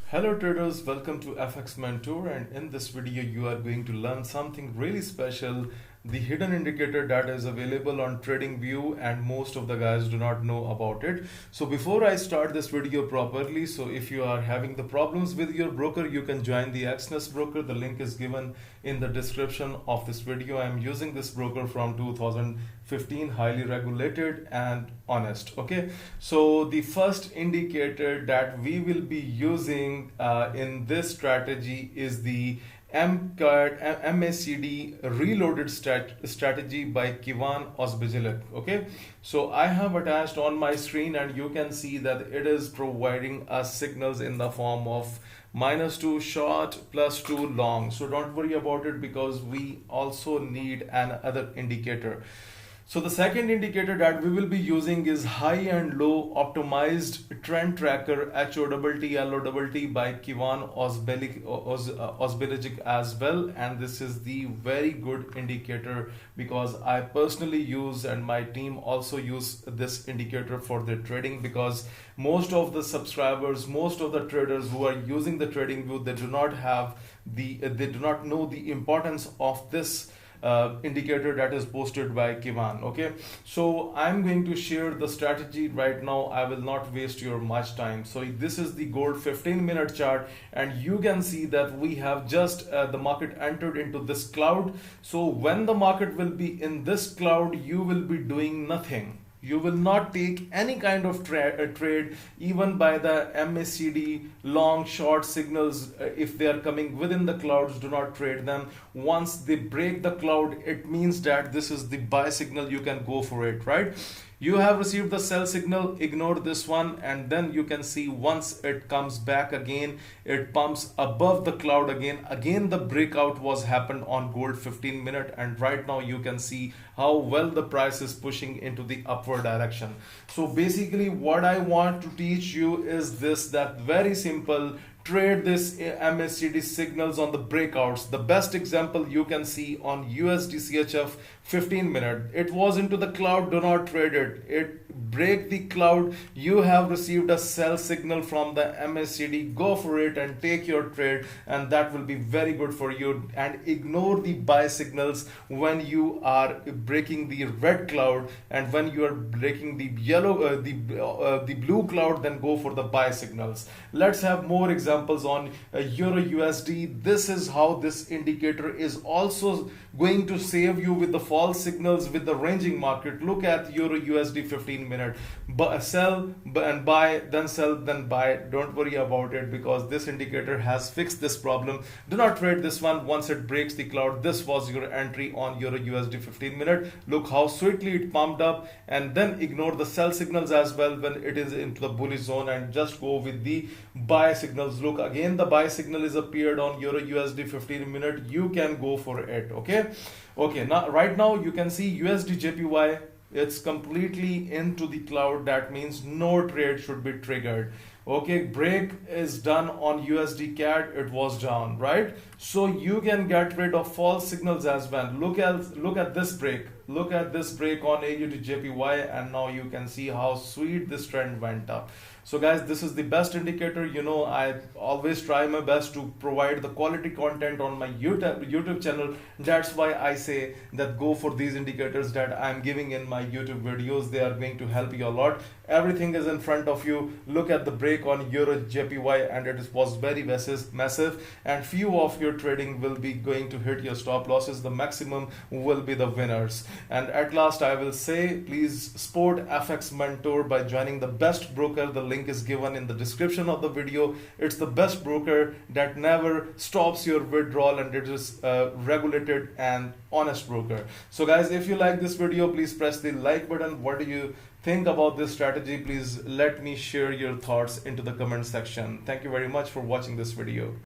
Hello traders, welcome to FX Mentor, and in this video you are going to learn something really special, the hidden indicator that is available on TradingView and most of the guys do not know about it. So before I start this video properly, so if you are having the problems with your broker, you can join the Exness broker. The link is given in the description of this video. I am using this broker from 2015, highly regulated and honest. Okay, so the first indicator that we will be using in this strategy is the MACD reloaded strategy by Kivan Osbijilek. Okay, so I have attached on my screen and you can see that it is providing us signals in the form of -2 short, +2 long. So don't worry about it because we also need another indicator. So the second indicator that we will be using is high and low optimized trend tracker HOTT by Kivan Osbijilek as well, and this is the very good indicator because I personally use and my team also use this indicator for their trading, because most of the subscribers, most of the traders who are using the TradingView, they do not know the importance of this indicator that is posted by Kivan. Okay, so I'm going to share the strategy right now. I will not waste your much time. So this is the gold 15-minute chart, and you can see that we have just the market entered into this cloud. So when the market will be in this cloud, you will be doing nothing. You will not take any kind of trade even by the MACD long short signals. If they are coming within the clouds, do not trade them. Once they break the cloud, it means that this is the buy signal. You can go for it, right? You have received the sell signal, ignore this one, and then you can see once it comes back again, it pumps above the cloud again the breakout was happened on gold 15-minute, and right now you can see how well the price is pushing into the upward direction. So basically what I want to teach you is this, that very simple: trade this MACD signals on the breakouts. The best example you can see on USD CHF 15-minute. It was into the cloud, do not trade it. It break the cloud, you have received a sell signal from the MACD, go for it and take your trade, and that will be very good for you. And ignore the buy signals when you are breaking the red cloud, and when you are breaking the yellow the blue cloud, then go for the buy signals. Let's have more examples on Euro USD. This is how this indicator is also going to save you with the false signals with the ranging market. Look at Euro USD 15-minute. Sell and buy, then sell, then buy. Don't worry about it because this indicator has fixed this problem. Do not trade this one. Once it breaks the cloud, this was your entry on Euro USD 15-minute. Look how sweetly it pumped up, and then ignore the sell signals as well when it is into the bullish zone, and just go with the buy signals. Look, again the buy signal is appeared on Euro USD 15-minute. You can go for it. Okay, now right now you can see USD JPY, it's completely into the cloud. That means no trade should be triggered. Okay, break is done on USD CAD, it was down, right? So you can get rid of false signals as well. Look at this break. Look at this break on AU to JPY, and now you can see how sweet this trend went up. So guys, this is the best indicator. You know, I always try my best to provide the quality content on my YouTube channel. That's why I say that go for these indicators that I'm giving in my YouTube videos. They are going to help you a lot. Everything is in front of you. Look at the break on Euro JPY, and it was very massive, and few of your trading will be going to hit your stop losses. The maximum will be the winners. And at last I will say, please support FX Mentor by joining the best broker. The link is given in the description of the video. It's the best broker that never stops your withdrawal, and it is a regulated and honest broker. So guys, if you like this video, please press the like button. What do you think about this strategy? Please let me share your thoughts into the comment section. Thank you very much for watching this video.